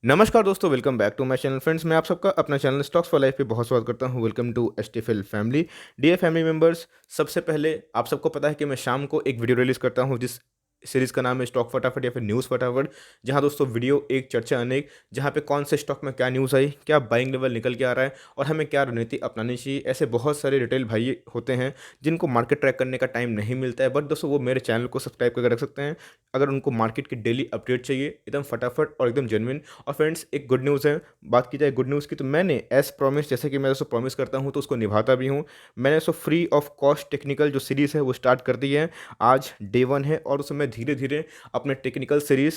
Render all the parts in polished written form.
नमस्कार दोस्तों, welcome back to my channel. Friends, मैं आप सबका अपना चैनल स्टॉक्स फॉर लाइफ पे बहुत स्वागत करता हूं। Welcome to STFL family. Dear family members, सबसे पहले आप सबको पता है कि मैं शाम को एक वीडियो रिलीज़ करता हूं जिस सीरीज़ का नाम है स्टॉक फटाफट या फिर न्यूज़ फटाफट। जहां दोस्तों वीडियो एक चर्चा अनेक, जहां पे कौन से स्टॉक में क्या न्यूज़ आई, क्या बाइंग लेवल निकल के आ रहा है और हमें क्या रणनीति अपनानी चाहिए। ऐसे बहुत सारे रिटेल भाई होते हैं जिनको मार्केट ट्रैक करने का टाइम नहीं मिलता है, बट दोस्तों वो मेरे चैनल को सब्सक्राइब करके रख सकते हैं अगर उनको मार्केट की डेली अपडेट चाहिए, एकदम फटाफट और एकदम जेन्युइन। और फ्रेंड्स, एक गुड न्यूज़ है। बात की जाए गुड न्यूज़ की, तो मैंने एज़ प्रॉमिस, जैसे कि मैं दोस्तों प्रॉमिस करता हूँ तो उसको निभाता भी हूँ। मैंने दोस्तों फ्री ऑफ कॉस्ट टेक्निकल जो सीरीज़ है वो स्टार्ट कर दी है। आज डे 1 है और उसमें धीरे-धीरे अपने टेक्निकल सीरीज़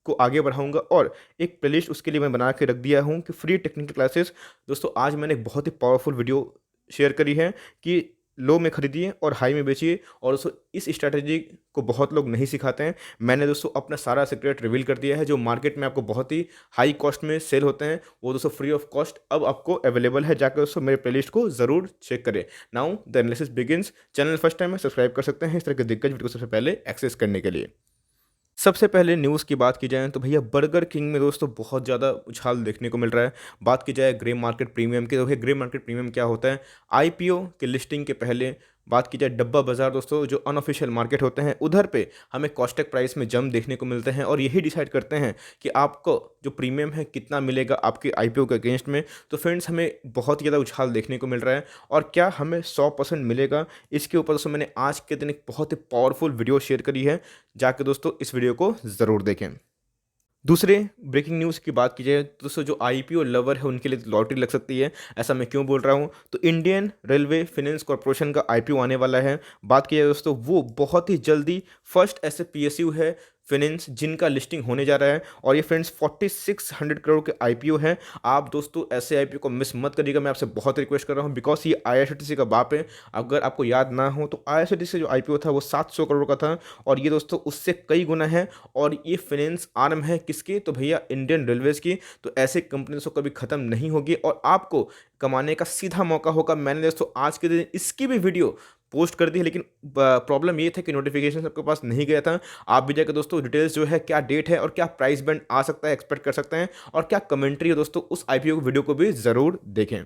को आगे बढ़ाऊँगा और एक प्लेलिस्ट उसके लिए मैं बना के रख दिया हूँ कि फ्री टेक्निकल क्लासेस। दोस्तों, आज मैंने एक बहुत ही पावरफुल वीडियो शेयर करी है कि लो में खरीदिए और हाई में बेचिए। और दोस्तों, इस स्ट्रैटेजी को बहुत लोग नहीं सिखाते हैं। मैंने दोस्तों अपना सारा सीक्रेट रिवील कर दिया है। जो मार्केट में आपको बहुत ही हाई कॉस्ट में सेल होते हैं वो दोस्तों फ्री ऑफ कॉस्ट अब आपको अवेलेबल है। जाकर दोस्तों मेरे प्लेलिस्ट को ज़रूर चेक करें। Now the analysis begins. Channel first time है, सब्सक्राइब कर सकते हैं इस तरह के दिग्गज वीडियो को सबसे पहले एक्सेस करने के लिए। सबसे पहले न्यूज़ की बात की जाए तो भैया बर्गर किंग में दोस्तों बहुत ज़्यादा उछाल देखने को मिल रहा है। बात की जाए ग्रे मार्केट प्रीमियम की, तो भैया ग्रे मार्केट प्रीमियम क्या होता है? आईपीओ के लिस्टिंग के पहले बात की जाए डब्बा बाज़ार दोस्तों, जो अनऑफिशियल मार्केट होते हैं उधर पे हमें कॉस्टेक प्राइस में जंप देखने को मिलते हैं और यही डिसाइड करते हैं कि आपको जो प्रीमियम है कितना मिलेगा आपके आईपीओ के अगेंस्ट में। तो फ्रेंड्स, हमें बहुत ही ज़्यादा उछाल देखने को मिल रहा है और क्या हमें 100% मिलेगा, इसके ऊपर दोस्तों मैंने आज के दिन एक बहुत ही पावरफुल वीडियो शेयर करी है। जाके दोस्तों इस वीडियो को ज़रूर देखें। दूसरे ब्रेकिंग न्यूज़ की बात की जाए तो दोस्तों, जो आईपीओ लवर है उनके लिए लॉटरी लग सकती है। ऐसा मैं क्यों बोल रहा हूँ? तो इंडियन रेलवे फाइनेंस कॉर्पोरेशन का आईपीओ आने वाला है। बात की जाए दोस्तों, वो बहुत ही जल्दी फर्स्ट ऐसे पीएसयू है फाइनेंस जिनका लिस्टिंग होने जा रहा है और ये फ्रेंड्स 4600 करोड़ के आईपीओ है। आप दोस्तों ऐसे आईपीओ को मिस मत करिएगा, मैं आपसे बहुत रिक्वेस्ट कर रहा हूँ, बिकॉज ये आईआरसीटीसी का बाप है। अगर आपको याद ना हो तो आईआरसीटीसी जो आईपीओ था वो 700 करोड़ का था और ये दोस्तों उससे कई गुना है। और ये फाइनेंस आर्म है किसकी? तो भैया इंडियन रेलवेज की। तो ऐसे कंपनी दोस्तों कभी ख़त्म नहीं होगी और आपको कमाने का सीधा मौका होगा। मैंने दोस्तों आज के दिन इसकी भी वीडियो पोस्ट कर दी है, लेकिन प्रॉब्लम ये था कि नोटिफिकेशन सबके पास नहीं गया था। आप भी जाकर दोस्तों डिटेल्स जो है, क्या डेट है और क्या प्राइस बैंड आ सकता है, एक्सपेक्ट कर सकते हैं और क्या कमेंट्री है दोस्तों, उस आईपीओ वीडियो को भी ज़रूर देखें।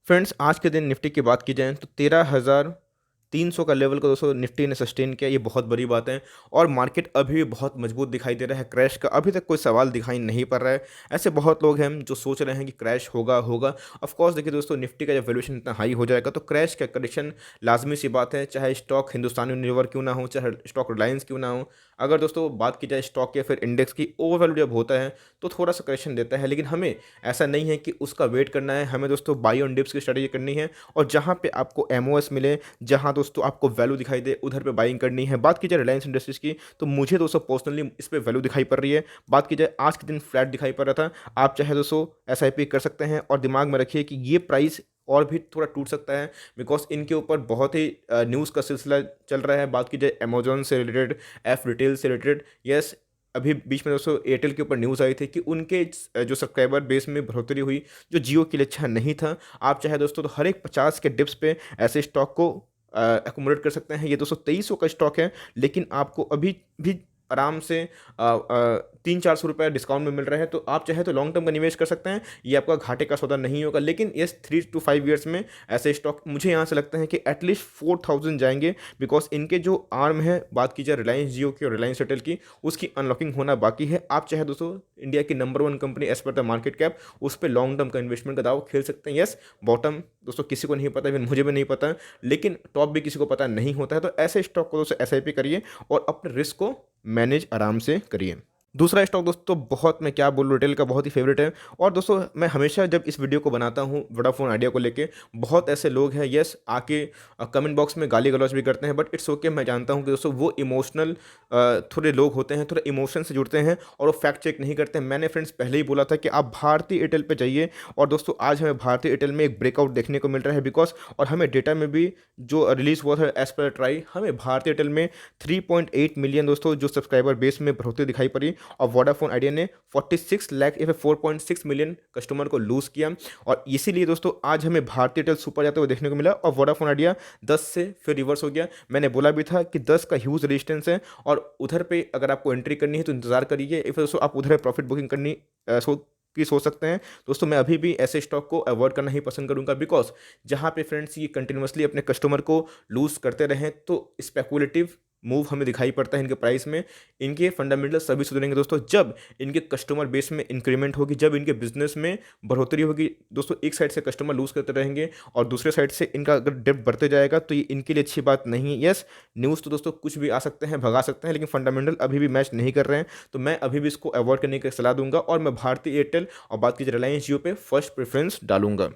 फ्रेंड्स, आज के दिन निफ्टी की बात की जाए तो 13,300 का लेवल को दोस्तों निफ्टी ने सस्टेन किया। ये बहुत बड़ी बात है और मार्केट अभी भी बहुत मजबूत दिखाई दे रहा है। क्रैश का अभी तक कोई सवाल दिखाई नहीं पड़ रहा है। ऐसे बहुत लोग हैं जो सोच रहे हैं कि क्रैश होगा होगा। ऑफ कोर्स देखिए दोस्तों, निफ्टी का जब वैल्यूएशन इतना हाई हो जाएगा तो क्रैश का करेक्शन लाजमी सी बात है, चाहे स्टॉक हिंदुस्तान यूनिलीवर क्यों ना हो, चाहे स्टॉक रिलायंस क्यों ना हो। अगर दोस्तों बात की जाए स्टॉक या फिर इंडेक्स की, ओवरवैल्यू जब होता है तो थोड़ा सा करेक्शन देता है, लेकिन हमें ऐसा नहीं है कि उसका वेट करना है। हमें दोस्तों बाई ऑन डिप्स की स्ट्रेटजी करनी है और जहाँ पे आपको एमओएस मिले, जहाँ दोस्तों आपको वैल्यू दिखाई दे, उधर पे बाइंग करनी है। बात की जाए रिलायंस इंडस्ट्रीज़ की, तो मुझे दोस्तों पर्सनली इस पे वैल्यू दिखाई पड़ रही है। बात की जाए आज के दिन फ्लैट दिखाई पड़ रहा था। आप चाहे दोस्तों एसआईपी कर सकते हैं और दिमाग में रखिए कि ये प्राइस और भी थोड़ा टूट सकता है, बिकॉज इनके ऊपर बहुत ही न्यूज़ का सिलसिला चल रहा है। बात की जाए अमेजोन से रिलेटेड, एफ रिटेल से रिलेटेड। यस, अभी बीच में दोस्तों एयरटेल के ऊपर न्यूज़ आई थी कि उनके जो सब्सक्राइबर बेस में बढ़ोतरी हुई, जो जियो के लिए अच्छा नहीं था। आप चाहे दोस्तों तो हर एक 50 के डिप्स पे ऐसे स्टॉक को एकोमोडेट कर सकते हैं। ये 223 का स्टॉक है, लेकिन आपको अभी भी आराम से 300-400 डिस्काउंट में मिल रहा है। तो आप चाहे तो लॉन्ग टर्म का निवेश कर सकते हैं, ये आपका घाटे का सौदा नहीं होगा। लेकिन यस, 3 to 5 ईयर्स में ऐसे स्टॉक मुझे यहाँ से लगता है कि एटलीस्ट 4000 जाएंगे, बिकॉज इनके जो आर्म है, बात की जाए रिलायंस जियो की और रिलायंस एयरटेल की, उसकी अनलॉकिंग होना बाकी है। आप चाहे दोस्तों इंडिया की number 1 company as per the market cap, उस पर लॉन्ग टर्म का इन्वेस्टमेंट का दाव खेल सकते हैं। यस, बॉटम दोस्तों किसी को नहीं पता, इवन मुझे भी नहीं पता, लेकिन टॉप भी किसी को पता नहीं होता है। तो ऐसे स्टॉक को दोस्तों एसआईपी करिए और अपने रिस्क को मैनेज आराम से करिए। दूसरा स्टॉक दोस्तों, बहुत मैं क्या बोलूँ, रिटेल का बहुत ही फेवरेट है। और दोस्तों मैं हमेशा जब इस वीडियो को बनाता हूँ वोडाफोन आइडिया को लेके, बहुत ऐसे लोग हैं यस आके कमेंट बॉक्स में गाली गलौज भी करते हैं, बट इट्स ओके। मैं जानता हूँ कि दोस्तों वो इमोशनल थोड़े लोग होते हैं, थोड़े इमोशन से जुड़ते हैं और वो फैक्ट चेक नहीं करते हैं। मैंने फ्रेंड्स पहले ही बोला था कि आप भारतीय एयरटेल पे जाइए और दोस्तों आज हमें भारतीय एयरटेल में एक ब्रेकआउट देखने को मिल रहा है, बिकॉज और हमें डेटा में भी जो रिलीज हुआ था एज पर ट्राई, हमें भारतीय एयरटेल में 3.8 मिलियन दोस्तों जो सब्सक्राइबर बेस में बढ़ोतरी दिखाई पड़ी और वोडाफोन आइडिया ने 46 लाख या फिर 4.6 मिलियन कस्टमर को लूज़ किया। और इसीलिए दोस्तों आज हमें भारतीय एयरटेल सुपर जाते हुए देखने को मिला और वोडाफोन आइडिया 10 से फिर रिवर्स हो गया। मैंने बोला भी था कि 10 का ह्यूज रेजिस्टेंस है और उधर पे अगर आपको एंट्री करनी है तो इंतजार करिए, फिर दोस्तों आप उधर प्रॉफिट बुकिंग करनी सोच सकते हैं। दोस्तों मैं अभी भी ऐसे स्टॉक को अवॉइड करना ही पसंद करूँगा, बिकॉज़ जहाँ पे फ्रेंड्स ये कंटिन्यूअसली अपने कस्टमर को लूज़ करते रहें तो स्पेकुलेटिव मूव हमें दिखाई पड़ता है इनके प्राइस में। इनके फंडामेंटल सभी सुधरेंगे दोस्तों जब इनके कस्टमर बेस में इंक्रीमेंट होगी, जब इनके बिज़नेस में बढ़ोतरी होगी। दोस्तों एक साइड से कस्टमर लूज़ करते रहेंगे और दूसरे साइड से इनका अगर डेब्ट बढ़ते जाएगा तो ये इनके लिए अच्छी बात नहीं है। येस, न्यूज़ तो दोस्तों कुछ भी आ सकते हैं, भगा सकते हैं, लेकिन फंडामेंटल अभी भी मैच नहीं कर रहे हैं। तो मैं अभी भी इसको अवॉइड करने की सलाह दूँगा और मैं भारती एयरटेल और बात कीजिए रिलायंस जियो पे फर्स्ट प्रेफ़रेंस डालूँगा।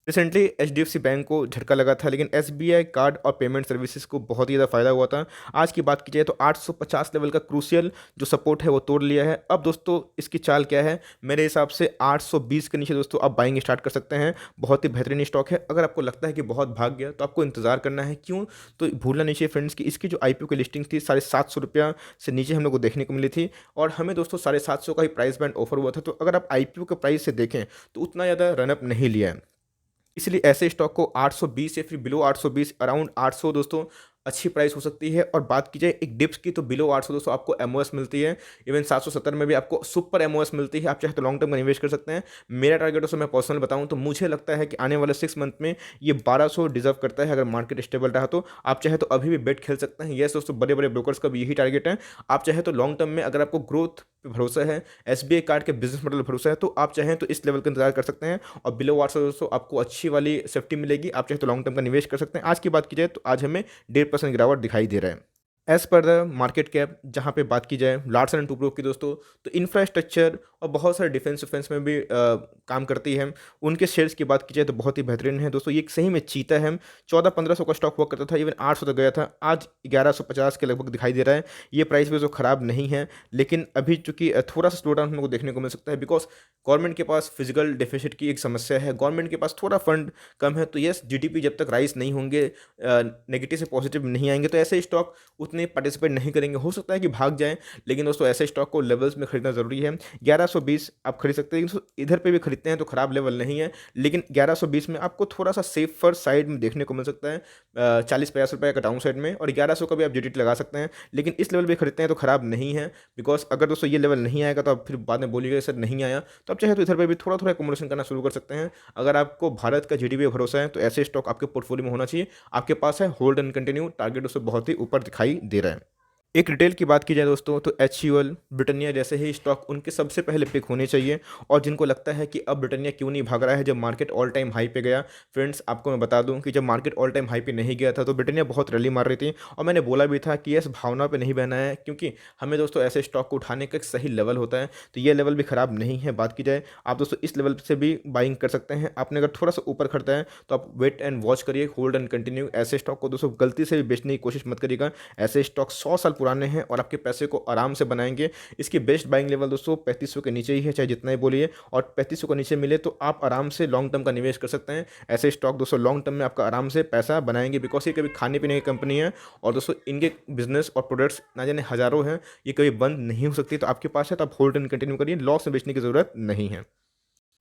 रिसेंटली एचडीएफसी बैंक को झटका लगा था, लेकिन एसबीआई कार्ड और पेमेंट सर्विसेज को बहुत ही ज़्यादा फायदा हुआ था। आज की बात की जाए तो 850 लेवल का क्रूशियल जो सपोर्ट है वो तोड़ लिया है। अब दोस्तों इसकी चाल क्या है, मेरे हिसाब से 820 के नीचे दोस्तों आप बाइंग स्टार्ट कर सकते हैं। बहुत ही बेहतरीन स्टॉक है। अगर आपको लगता है कि बहुत भाग गया तो आपको इंतजार करना है। क्यों? तो भूलना नहीं चाहिए फ्रेंड्स कि इसकी जो आईपीओ की लिस्टिंग थी 750 रुपया से नीचे हम लोग को देखने को मिली थी और हमें दोस्तों 750 का ही प्राइस बैंड ऑफर हुआ था। तो अगर आप आईपीओ के प्राइस से देखें तो उतना ज़्यादा रनअप नहीं लिया है। इसलिए ऐसे स्टॉक को 820 या फिर बिलो 820 अराउंड 800 दोस्तों अच्छी प्राइस हो सकती है। और बात की जाए एक डिप्स की तो बिलो 800 दोस्तों आपको एमओएस मिलती है। इवन 770 में भी आपको सुपर एमओएस मिलती है। आप चाहे तो लॉन्ग टर्म में निवेश कर सकते हैं। मेरा टारगेट दोस्तों मैं पर्सनल बताऊं तो मुझे लगता है कि आने वाले 6 मंथ में ये 1200 डिजर्व करता है। अगर मार्केट स्टेबल रहा तो आप चाहे तो अभी भी बेट खेल सकते हैं। यस दोस्तों, बड़े बड़े ब्रोकर्स का भी यही टारगेट है। आप चाहे तो लॉन्ग टर्म में अगर आपको ग्रोथ पे भरोसा है, एसबीआई कार्ड के बिजनेस मॉडल पर भरोसा है, तो आप चाहें तो इस लेवल का इंतजार कर सकते हैं और बिलो 800 दोस्तों आपको अच्छी वाली सेफ्टी मिलेगी। आप चाहे तो लॉन्ग टर्म का निवेश कर सकते हैं। आज की बात की जाए तो आज हमें 1.5% गिरावट दिखाई दे रहा है। As per the market cap जहाँ पे बात की जाए लार्सन एंड टुब्रो की दोस्तों, तो इंफ्रास्ट्रक्चर और बहुत सारे डिफेंस विफेंस में भी काम करती है। उनके शेयर्स की बात की जाए तो बहुत ही बेहतरीन है दोस्तों। ये सही में चीता है। 1400-1500 का स्टॉक हुआ करता था, इवन 800 तक गया था। आज 1150 के लगभग दिखाई दे रहा है। ये प्राइस भी जो खराब नहीं है, लेकिन अभी चूंकि थोड़ा सा स्लो डाउन हमको देखने को मिल सकता है, बिकॉज गवर्नमेंट के पास फिजिकल डेफिसिट की एक समस्या है। गवर्नमेंट के पास थोड़ा फंड कम है। तो यस, जीडीपी जब तक राइज नहीं होंगे, नेगेटिव से पॉजिटिव नहीं आएंगे, तो ऐसे स्टॉक उतने पार्टिसिपेट नहीं करेंगे। हो सकता है कि भाग जाएं, लेकिन दोस्तों ऐसे स्टॉक को लेवल्स में खरीदना जरूरी है। 1120 आप खरीद सकते हैं, लेकिन इधर पे भी खरीदते हैं तो खराब लेवल नहीं है। लेकिन 1120 में आपको थोड़ा सा सेफर साइड में देखने को मिल सकता है, 40-50 रुपये का डाउन साइड में, और 1100 का भी आप जीडीटी लगा सकते हैं। लेकिन इस लेवल पे खरीदते हैं तो खराब नहीं है, बिकॉज अगर दोस्तों ये लेवल नहीं आएगा तो आप फिर बाद में बोलिएगा सर नहीं आया, तो आप चाहे तो इधर पे भी थोड़ा थोड़ा एकोमोडेशन करना शुरू कर सकते हैं। अगर आपको भारत का जीडीपी पे भरोसा है तो ऐसे स्टॉक आपके पोर्टफोलियो में होना चाहिए। आपके पास है, होल्ड एंड कंटिन्यू, टारगेट उससे बहुत ही ऊपर दिखाई दे रहा है। एक रिटेल की बात की जाए दोस्तों तो एचयूएल, ब्रिटानिया जैसे ही स्टॉक उनके सबसे पहले पिक होने चाहिए। और जिनको लगता है कि अब ब्रिटानिया क्यों नहीं भाग रहा है जब मार्केट ऑल टाइम हाई पे गया, फ्रेंड्स आपको मैं बता दूं कि जब मार्केट ऑल टाइम हाई पे नहीं गया था तो ब्रिटानिया बहुत रैली मार रही थी। और मैंने बोला भी था कि यस, भावना पे नहीं बहना है, क्योंकि हमें दोस्तों ऐसे स्टॉक को उठाने का एक सही लेवल होता है। तो ये लेवल भी खराब नहीं है। बात की जाए आप दोस्तों इस लेवल से भी बाइंग कर सकते हैं। आपने अगर थोड़ा सा ऊपर खरीदा है तो आप वेट एंड वॉच करिए, होल्ड एंड कंटिन्यू। ऐसे स्टॉक को दोस्तों गलती से भी बेचने की कोशिश मत करिएगा। ऐसे स्टॉक 100 साल पुराने हैं और आपके पैसे को आराम से बनाएंगे। इसकी बेस्ट बाइंग लेवल दोस्तों 3500 के नीचे ही है, चाहे जितना ही बोलिए। और 3500 के नीचे मिले तो आप आराम से लॉन्ग टर्म का निवेश कर सकते हैं। ऐसे स्टॉक दोस्तों लॉन्ग टर्म में आपका आराम से पैसा बनाएंगे, बिकॉज ये कभी खाने पीने की कंपनी है और दोस्तों इनके बिजनेस और प्रोडक्ट्स ना जाने हजारों हैं, ये कभी बंद नहीं हो सकती। तो आपके पास है तो आप होल्ड एंड कंटिन्यू करिए, लॉस में बेचने की जरूरत नहीं है।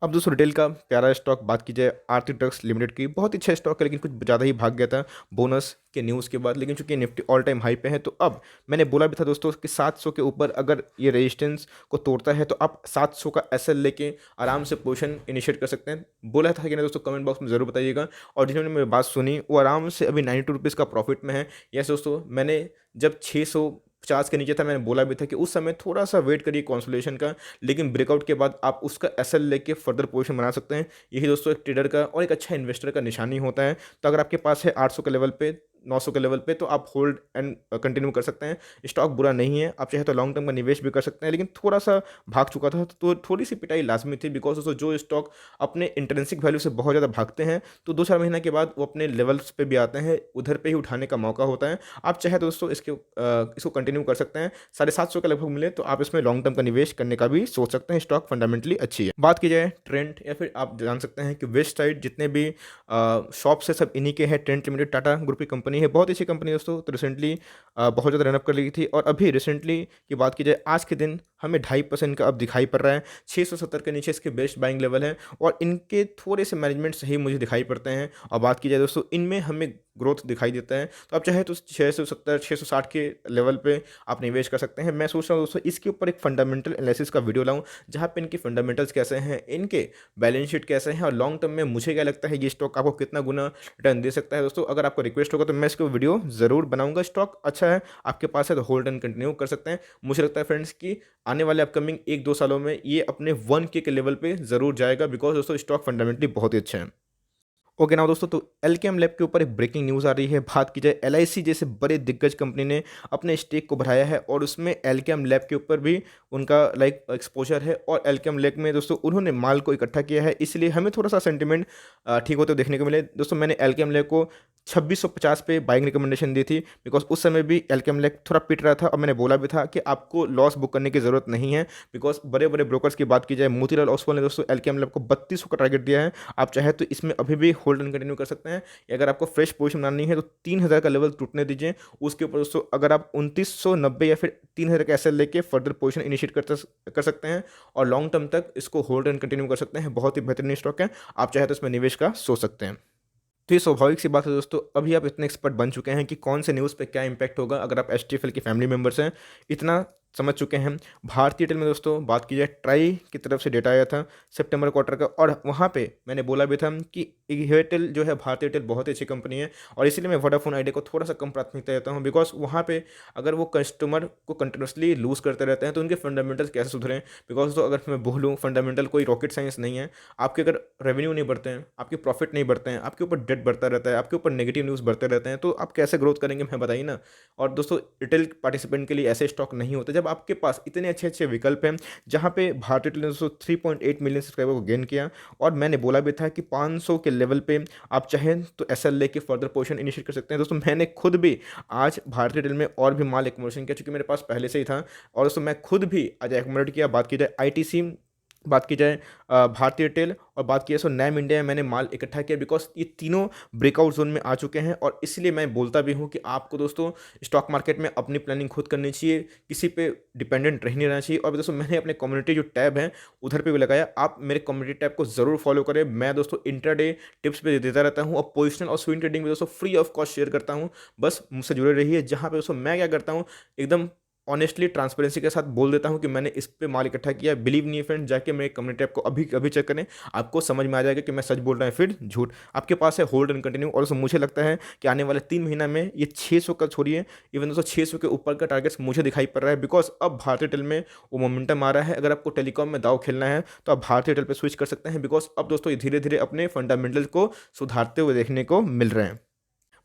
अब दोस्तों रिटेल का प्यारा स्टॉक बात की जाए आरती ड्रग्स लिमिटेड की, बहुत ही अच्छा स्टॉक है, लेकिन कुछ ज़्यादा ही भाग गया था बोनस के न्यूज़ के बाद। लेकिन चूंकि निफ्टी ऑल टाइम हाई पे है तो अब मैंने बोला भी था दोस्तों कि 700 के ऊपर अगर ये रेजिस्टेंस को तोड़ता है तो आप 700 का एसएल लेके आराम से पोजीशन इनिशिएट कर सकते हैं। बोला था कि नहीं दोस्तों, कमेंट बॉक्स में ज़रूर बताइएगा। और जिन्होंने मेरी बात सुनी वो आराम से अभी 92 रुपीज़ का प्रॉफिट में है। यस दोस्तों, मैंने जब 650 के नीचे था मैंने बोला भी था कि उस समय थोड़ा सा वेट करिए कंसोलिडेशन का, लेकिन ब्रेकआउट के बाद आप उसका एसएल लेके फर्दर पोजीशन बना सकते हैं। यही दोस्तों एक ट्रेडर का और एक अच्छा इन्वेस्टर का निशानी होता है। तो अगर आपके पास है 800 के लेवल पे, 900 के लेवल पे, तो आप होल्ड एंड कंटिन्यू कर सकते हैं। स्टॉक बुरा नहीं है, आप चाहे तो लॉन्ग टर्म का निवेश भी कर सकते हैं। लेकिन थोड़ा सा भाग चुका था तो थोड़ी सी पिटाई लाजमी थी, बिकॉज दोस्तों जो स्टॉक अपने इंट्रिंसिक वैल्यू से बहुत ज़्यादा भागते हैं तो 2-4 महीने के बाद वो अपने लेवल्स पे भी आते हैं, उधर पे ही उठाने का मौका होता है। आप चाहे दोस्तों इसको कंटिन्यू कर सकते हैं। 750 के लगभग मिले तो आप इसमें लॉन्ग टर्म का निवेश करने का भी सोच सकते हैं। स्टॉक फंडामेंटली अच्छी है। बात की जाए ट्रेंड, या फिर आप जान सकते हैं कि वेस्ट साइड जितने भी शॉप्स है सब इन्हीं के हैं। ट्रेंड लिमिटेड टाटा ग्रुप की कंपनी है, बहुत अच्छी कंपनी है दोस्तों। तो रिसेंटली बहुत ज़्यादा रनअप कर ली थी। और अभी रिसेंटली की बात की जाए आज के दिन हमें 2.5% का अब दिखाई पड़ रहा है। 670 के नीचे इसके बेस्ट बाइंग लेवल है और इनके थोड़े से मैनेजमेंट सही मुझे दिखाई पड़ते हैं। और बात की जाए दोस्तों, इनमें हमें ग्रोथ दिखाई देता है, तो आप चाहे तो 670 660 के लेवल पे आप निवेश कर सकते हैं। मैं सोच रहा हूँ दोस्तों इसके ऊपर एक फंडामेंटल एनालिसिस का वीडियो लाऊं, जहाँ पे इनकी फंडामेंटल्स कैसे हैं, इनके बैलेंस शीट कैसे हैं और लॉन्ग टर्म में मुझे क्या लगता है ये स्टॉक आपको कितना गुना रिटर्न दे सकता है। दोस्तों अगर आपको रिक्वेस्ट होगा तो मैं इसको वीडियो ज़रूर बनाऊंगा। स्टॉक अच्छा है, आपके पास है तो होल्ड एंड कंटिन्यू कर सकते हैं। मुझे लगता है फ्रेंड्स कि आने वाले अपकमिंग 1-2 सालों में ये अपने 1K के लेवल पे ज़रूर जाएगा, बिकॉज़ दोस्तों स्टॉक फंडामेंटली बहुत ही अच्छा है। ओके नाउ दोस्तों, तो एल्केम लैब के ऊपर एक ब्रेकिंग न्यूज़ आ रही है। बात की जाए, एलआईसी जैसे बड़े दिग्गज कंपनी ने अपने स्टेक को बढ़ाया है और उसमें एल्केम लैब के ऊपर भी उनका लाइक एक्सपोजर है और एल्केम लैब में दोस्तों उन्होंने माल को इकट्ठा किया है, इसलिए हमें थोड़ा सा सेंटिमेंट ठीक होते हुए देखने को मिले। दोस्तों मैंने एल्केम लैब को 2650 पे बाइंग रिकमेंडेशन दी थी, बिकॉज उस समय भी एल्केम लैब थोड़ा पिट रहा था और मैंने बोला भी था कि आपको लॉस बुक करने की ज़रूरत नहीं है, बिकॉज बड़े बड़े ब्रोकर्स की बात की जाए, मोतीलाल ओसवाल ने दोस्तों एल्केम लैब को 3200 का टारगेट दिया है। आप चाहे तो इसमें अभी भी होल्ड एंड कंटिन्यू कर सकते हैं, या अगर आपको फ्रेश पोजीशन बनानी है तो 3000 का लेवल टूटने दीजिए। उसके ऊपर दोस्तों अगर आप 2990 या फिर 3000 का एसएल लेके फर्दर पोजीशन इनिशिएट कर सकते हैं और लॉन्ग टर्म तक इसको होल्ड एंड कंटिन्यू कर सकते हैं। बहुत ही बेहतरीन स्टॉक है, आप चाहे तो इसमें निवेश का सोच सकते हैं। तो ये स्वाभाविक सी बात है दोस्तों, अभी आप इतने एक्सपर्ट बन चुके हैं कि कौन से न्यूज़ पे क्या इंपैक्ट होगा। अगर आप एचटीएफएल के फैमिली मेंबर्स हैं, इतना समझ चुके हैं। भारतीय एयरटेल में दोस्तों बात की जाए, ट्राई की तरफ से डेटा आया था सितंबर क्वार्टर का, और वहाँ पे मैंने बोला भी था कि एयरटेल जो है, भारतीय एयरटेल बहुत ही अच्छी कंपनी है और इसीलिए मैं वोडाफोन आइडिया को थोड़ा सा कम प्राथमिकता देता हूँ, बिकॉज वहाँ पे अगर वो कस्टमर को कंटिन्यूसली लूज करते रहते हैं तो उनके फंडामेंटल्स कैसे सुधरें। बिकॉज तो अगर मैं बोलूँ, फंडामेंटल कोई रॉकेट साइंस नहीं है। आपके अगर रेवेन्यू नहीं बढ़ते हैं, आपके प्रॉफिट नहीं बढ़ते हैं, आपके ऊपर डेट बढ़ता रहता है, आपके ऊपर नेगेटिव न्यूज़ बढ़ते रहते हैं, तो आप कैसे ग्रोथ करेंगे, मैं बताइए ना। और दोस्तों रिटेल पार्टिसिपेंट के लिए ऐसे स्टॉक नहीं होते जब आपके पास इतने अच्छे अच्छे विकल्प हैं, जहाँ पे भारतीय एयरटेल ने दोस्तों 3.8 मिलियन सब्सक्राइबर को गेन किया। और मैंने बोला भी था कि 500 के लेवल पे आप चाहें तो एसएल लेके फर्दर पोजीशन इनिशिएट कर सकते हैं। दोस्तों मैंने खुद भी आज भारतीय एयरटेल में और भी माल एक्युमुलेशन किया, चूंकि मेरे पास पहले से ही था, और दोस्तों मैं खुद भी आज एक्युमुलेट किया। बात की जाए आईटीसी, बात की जाए भारतीय एयरटेल, और बात की जाए सो नैम इंडिया में मैंने माल इकट्ठा किया, बिकॉज ये तीनों ब्रेकआउट जोन में आ चुके हैं। और इसलिए मैं बोलता भी हूँ कि आपको दोस्तों स्टॉक मार्केट में अपनी प्लानिंग खुद करनी चाहिए, किसी पे डिपेंडेंट रह नहीं रहना चाहिए। और दोस्तों मैंने अपने कम्युनिटी जो टैब है उधर पे भी लगाया, आप मेरे कम्युनिटी टैब को ज़रूर फॉलो करें। मैं दोस्तों इंट्राडे टिप्स पे देता रहता हूँ और पोजिशनल और स्विंग ट्रेडिंग में दोस्तों फ्री ऑफ कॉस्ट शेयर करता हूँ। बस मुझसे जुड़े रहिए, जहाँ पे दोस्तों मैं क्या करता हूँ, एकदम ऑनेस्टली ट्रांसपेरेंसी के साथ बोल देता हूँ कि मैंने इस पे माल इकट्ठा किया। बिलीव नहीं है फ्रेंड, जाके मेरे कम्युनिटी ऐप को अभी अभी चेक करें, आपको समझ में आ जाएगा कि मैं सच बोल रहा हूँ फिर झूठ। आपके पास है होल्ड एंड कंटिन्यू, और मुझे लगता है कि आने वाले 3 महीना में ये 600 का छोड़िए, इवन दोस्तों 600 के ऊपर का टारगेट्स मुझे दिखाई पड़ रहा है, बिकॉज अब भारतीय एयरटेल में वो मोमेंटम आ रहा है। अगर आपको टेलीकॉम में दाव खेलना है तो आप भारतीय एयरटेल पर स्विच कर सकते हैं, बिकॉज अब दोस्तों ये धीरे धीरे अपने फंडामेंटल्स को सुधारते हुए देखने को मिल रहे हैं।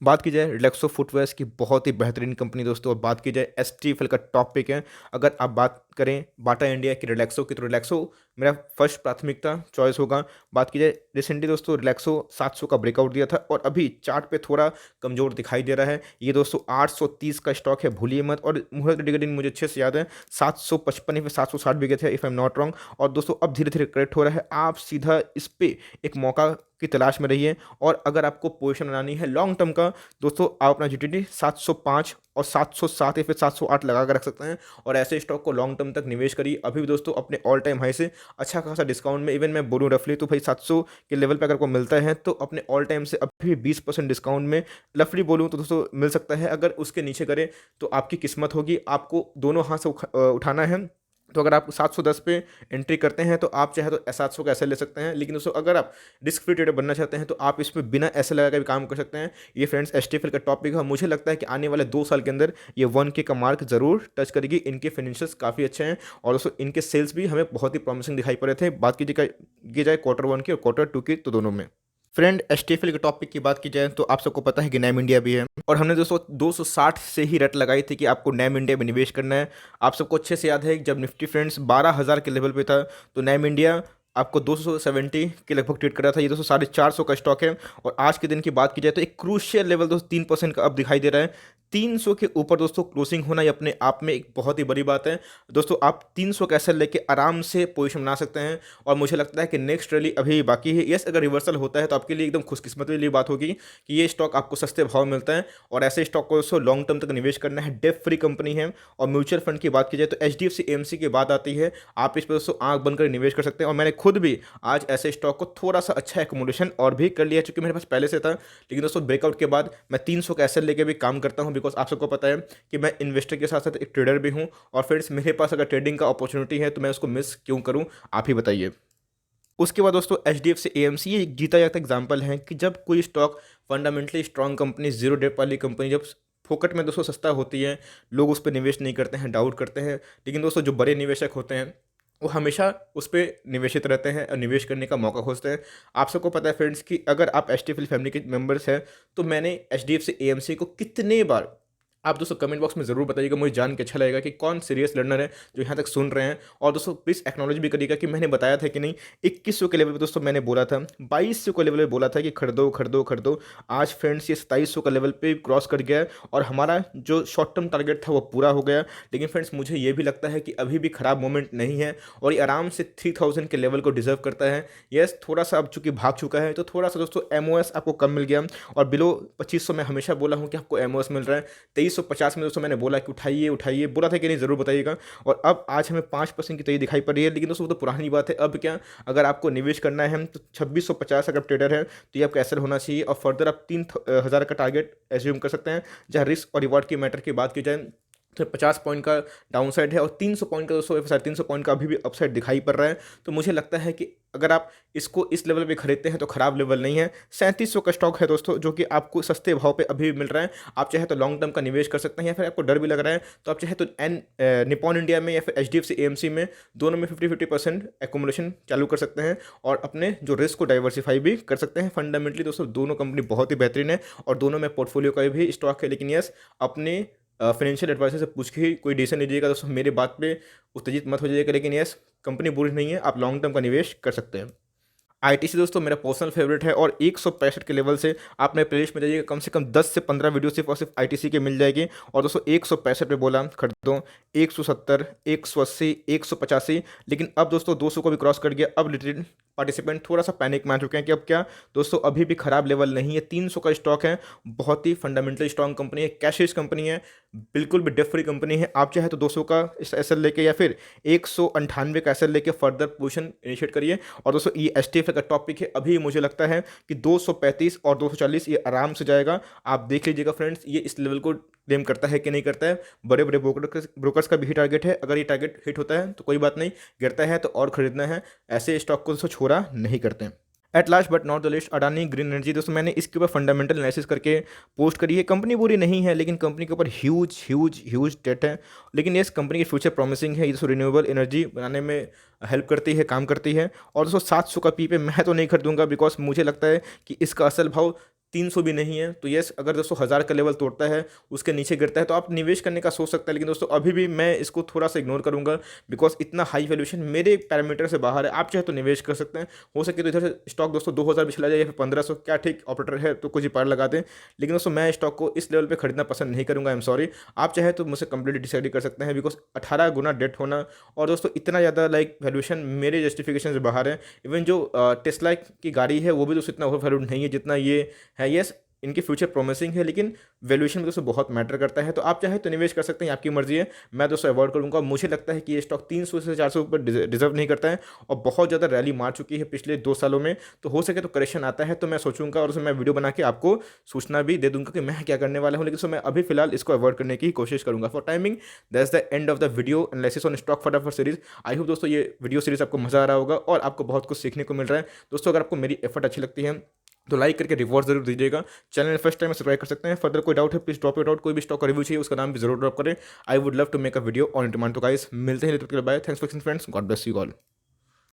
बात की जाए रिलैक्सो फुटवेयर्स की, बहुत ही बेहतरीन कंपनी दोस्तों। और बात की जाए एसटीएफएल का टॉपिक है, अगर आप बात करें बाटा इंडिया की रिलैक्सो की, तो रिलैक्सो मेरा फर्स्ट प्राथमिकता चॉइस होगा। बात की जाए रिसेंटली दोस्तों रिलैक्सो 700 का ब्रेकआउट दिया था और अभी चार्ट पे थोड़ा कमजोर दिखाई दे रहा है। ये दोस्तों 830 का स्टॉक है, भूलिए मत। और मुहूर्त डिगडिन मुझे अच्छे से याद है, 755 या फिर 760 भी गए थे if I am not wrong. और दोस्तों अब धीरे धीरे करेक्ट हो रहा है, आप सीधा इस पर एक मौका की तलाश में रहिए। और अगर आपको पोजीशन बनानी है लॉन्ग टर्म का, दोस्तों आप अपना जीटीडी 705 और 707 या फिर 708 लगा कर रख सकते हैं और ऐसे स्टॉक को लॉन्ग टर्म तक निवेश करिए। अभी भी दोस्तों अपने ऑल टाइम हाई से अच्छा खासा डिस्काउंट में, इवन मैं बोलूँ रफली तो भाई 700 के लेवल पे अगर को मिलता है तो अपने ऑल टाइम से अभी भी 20% डिस्काउंट में रफली बोलूँ तो दोस्तों मिल सकता है। अगर उसके नीचे करें तो आपकी किस्मत होगी, आपको दोनों हाथ से उठाना है। तो अगर आप 710 पे एंट्री करते हैं तो आप चाहे तो 700 का ऐसे ले सकते हैं, लेकिन दोस्तों अगर आप रिस्क फ्री ट्रेडर बनना चाहते हैं तो आप इसमें बिना ऐसे लगा के भी काम कर सकते हैं। ये फ्रेंड्स एचटीएफएल का टॉपिक है, मुझे लगता है कि आने वाले 2 साल के अंदर ये 1K का मार्क जरूर टच करेगी। इनके फाइनेंशियल्स काफ़ी अच्छे हैं और दोस्तों इनके सेल्स भी हमें बहुत ही प्रॉमिसिंग दिखाई पड़ रहे थे। बात की जाए Q1 की और Q2 की, तो दोनों में। फ्रेंड एचटीएफएल के टॉपिक की बात की जाए तो आप सबको पता है कि नैम इंडिया भी है, और हमने दोस्तों 260 से ही रट लगाई थी कि आपको नैम इंडिया में निवेश करना है। आप सबको अच्छे से याद है कि जब निफ्टी फ्रेंड्स 12,000 के लेवल पे था तो नैम इंडिया आपको 270 के लगभग ट्रेड कर रहा था। ये दोस्तों 450 का स्टॉक है और आज के दिन की बात की जाए तो एक क्रूशियल लेवल दोस्तों 3% का अब दिखाई दे रहा है। 300 के ऊपर दोस्तों क्लोजिंग होना ये अपने आप में एक बहुत ही बड़ी बात है। दोस्तों आप 300 का एसएल लेके आराम से पोजीशन बना सकते हैं और मुझे लगता है कि नेक्स्ट रैली अभी बाकी है। यस, अगर रिवर्सल होता है तो आपके लिए एकदम खुशकिस्मती वाली बात होगी कि ये स्टॉक आपको सस्ते भाव मिलता है और ऐसे स्टॉक को दोस्तों लॉन्ग टर्म तक निवेश करना है। डेट फ्री कंपनी है। और म्यूचुअल फंड की बात की जाए तो एचडीएफसी एएमसी की बात आती है, आप इस पर दोस्तों आंख बंद कर निवेश कर सकते हैं। और मैंने खुद भी आज ऐसे स्टॉक को थोड़ा सा अच्छा एकोमोडेशन और भी कर लिया, चूंकि मेरे पास पहले से था। लेकिन दोस्तों ब्रेकआउट के बाद मैं 300 का एसएल लेके भी काम करता हूं, बिकॉज आप सबको पता है कि मैं इन्वेस्टर के साथ साथ एक ट्रेडर भी हूं। और फ्रेंड्स, मेरे पास अगर ट्रेडिंग का अपॉर्चुनिटी है तो मैं उसको मिस क्यों करूं, आप ही बताइए। उसके बाद दोस्तों एचडीएफसी एएमसी ये एक जीता जाता एग्जाम्पल है कि जब कोई stock fundamentally strong company, zero debt वाली कंपनी जब फोकट में दोस्तों सस्ता होती है, लोग उस पर निवेश नहीं करते हैं, डाउट करते हैं। लेकिन दोस्तों जो बड़े निवेशक होते हैं वो हमेशा उस पर निवेशित रहते हैं और निवेश करने का मौका खोजते हैं। आप सबको पता है फ्रेंड्स कि अगर आप एचडीएफसी फैमिली के मेंबर्स हैं तो मैंने एचडीएफसी एएमसी को कितने बार, आप दोस्तों कमेंट बॉक्स में ज़रूर बताइएगा, मुझे जान के अच्छा लगेगा कि कौन सीरियस लर्नर है जो यहाँ तक सुन रहे हैं। और दोस्तों प्लीज़ एक्नॉलेज भी करिएगा कि मैंने बताया था कि नहीं, 2100 के लेवल पे दोस्तों मैंने बोला था, 2200 के लेवल पे बोला था कि खरीदो खरीदो खरीदो। आज फ्रेंड्स ये 2700 का लेवल पे क्रॉस कर गया है और हमारा जो शॉर्ट टर्म टारगेट था वो पूरा हो गया। लेकिन फ्रेंड्स मुझे ये भी लगता है कि अभी भी ख़राब मोमेंट नहीं है और ये आराम से 3000 के लेवल को डिजर्व करता है। यस, थोड़ा सा अब चूंकि भाग चुका है तो थोड़ा सा दोस्तों एमओएस आपको कम मिल गया। और बिलो 2500 में हमेशा बोला हूँ कि आपको एमओएस मिल रहा है। 2350 में दोस्तों मैंने बोला कि उठाइए उठाइए, बोला था कि नहीं, ज़रूर बताइएगा। और अब आज हमें 5% की तेजी दिखाई पड़ रही है। लेकिन दोस्तों वो तो पुरानी बात है। अब क्या, अगर आपको निवेश करना है तो 2650 अगर ट्रेडर है तो ये आपका एसएल होना चाहिए। और फर्दर आप 3000 का टारगेट एज्यूम कर सकते हैं। जहाँ रिस्क और रिवॉर्ड की मैटर की बात की जाए तो 50 पॉइंट का डाउन साइड है और 300 पॉइंट का दोस्तों 350 पॉइंट का अभी भी अपसाइड दिखाई पड़ रहा है। तो मुझे लगता है कि अगर आप इसको इस लेवल पे खरीदते हैं तो ख़राब लेवल नहीं है। 3700 का स्टॉक है दोस्तों जो कि आपको सस्ते भाव पे अभी भी मिल रहा है। आप चाहे तो लॉन्ग टर्म का निवेश कर सकते हैं या फिर आपको डर भी लग रहा है तो आप चाहे तो निपॉन इंडिया में या फिर एचडीएफसी एएमसी में, दोनों में 50-50% एकोमोडेशन चालू कर सकते हैं और अपने जो रिस्क को डाइवर्सिफाई भी कर सकते हैं। फंडामेंटली दोस्तों दोनों कंपनी बहुत ही बेहतरीन है और दोनों में पोर्टफोलियो का भी स्टॉक है। लेकिन यस, अपने फाइनेंशियल एडवाइजर से पूछ के ही कोई डिसीजन लीजिएगा दोस्तों, मेरे बात पे उत्तेजित मत हो जाइएगा। लेकिन यस, कंपनी बुरी नहीं है, आप लॉन्ग टर्म का निवेश कर सकते हैं। आईटीसी दोस्तों मेरा पर्सनल फेवरेट है और 165 के लेवल से आपने प्लेलिस्ट में जाइएगा, कम से कम 10 से 15 वीडियो सिर्फ और सिर्फ आईटीसी के मिल जाएगी। और दोस्तों 165 पे बोला खरीदो, 170, 180, 185, लेकिन अब दोस्तों 200 को भी क्रॉस कर गया। अब लिटिल पार्टिसिपेंट थोड़ा सा पैनिक में आ चुके हैं कि अब क्या। दोस्तों अभी भी खराब लेवल नहीं है, 300 का स्टॉक है, बहुत ही फंडामेंटली स्ट्रॉन्ग कंपनी है, कैशिश कंपनी है, बिल्कुल भी डेट फ्री कंपनी है। आप चाहे तो 200 का एसएल लेके या फिर 198 का एसएल लेके फर्दर पोजीशन इनिशिएट करिए। और दोस्तों ये एचटीएफ का टॉपिक है, अभी मुझे लगता है कि 235 और 240 ये आराम से जाएगा। आप देख लीजिएगा फ्रेंड्स, ये इस लेवल को क्लेम करता है कि नहीं करता है। बड़े बड़े ब्रोकर्स का भी ही टारगेट है, अगर ये टारगेट हिट होता है तो कोई बात नहीं, गिरता है तो और खरीदना है। ऐसे स्टॉक को दोस्तों छोड़ा नहीं करते हैं। At last but not the list, Adani green energy दोस्तों मैंने इसके ऊपर फंडामेंटल एनालिसिस करके पोस्ट करी है। कंपनी बुरी नहीं है लेकिन कंपनी के ऊपर ह्यूज ह्यूज ह्यूज डेट है। लेकिन ये कंपनी की फ्यूचर प्रॉमिसिंग है, ये दोस्तों रिन्यूएबल एनर्जी बनाने में हेल्प करती है, काम करती है। और दोस्तों 700 का पी पे मैं तो नहीं खरीदूंगा, बिकॉज मुझे लगता है कि इसका असल भाव 300 भी नहीं है। तो यस, अगर दोस्तों 1000 का लेवल तोड़ता है, उसके नीचे गिरता है तो आप निवेश करने का सोच सकते हैं। लेकिन दोस्तों अभी भी मैं इसको थोड़ा सा इग्नोर करूंगा, बिकॉज इतना हाई वैल्यूएशन मेरे पैरामीटर से बाहर है। आप चाहे तो निवेश कर सकते हैं, हो सके तो इधर से स्टॉक दोस्तों 2000 भी चला जाए या फिर 1500, क्या ठीक ऑपरेटर है तो कुछ ही पार लगा दें। लेकिन दोस्तों मैं स्टॉक को इस लेवल पर खरीदना पसंद नहीं करूंगा, आई एम सॉरी। आप चाहे तो मुझसे कंप्लीटली डिसाइड कर सकते हैं, बिकॉज 18 गुना डेट होना और दोस्तों इतना ज़्यादा वैल्यूएशन मेरे जस्टिफिकेशन से बाहर है। इवन जो टेस्ला की गाड़ी है वो भी दोस्तों इतना ओवर वैल्यूड नहीं है जितना ये है। यस, इनकी फ्यूचर प्रॉमिसिंग है लेकिन वैल्यूएशन में दोस्तों बहुत मैटर करता है। तो आप चाहे तो निवेश कर सकते हैं, आपकी मर्जी है। मैं दोस्तों अवॉइड करूंगा। मुझे लगता है कि ये स्टॉक 300 से 400 ऊपर डिजर्व नहीं करता है और बहुत ज़्यादा रैली मार चुकी है पिछले 2 सालों में। तो हो सके तो करेक्शन आता है तो मैं सोचूंगा और उसमें मैं वीडियो बना के आपको सूचना भी दे दूंगा कि मैं क्या करने वाला हूँ। लेकिन मैं अभी फिलहाल इसको अवॉइड करने की कोशिश करूंगा। For timing that's the end of the video analysis on stock फटाफट सीरीज। आई होप दोस्तों ये वीडियो सीरीज आपको मजा आ रहा होगा और आपको बहुत कुछ सीखने को मिल रहा है। दोस्तों अगर आपको मेरी एफर्ट अच्छी लगती है तो लाइक करके रिवॉर्ड जरूर दीजिएगा। चैनल फर्स्ट टाइम सब्सक्राइब कर सकते हैं। फर्दर कोई डाउट है प्लीज ड्रॉप इट आउट। कोई भी स्टॉक का रिव्यू चाहिए उसका नाम भी जरूर ड्रॉप करें। I would love to make a video on demand. तो गाइस मिलते हैं, bye, thanks for friends, God bless you all.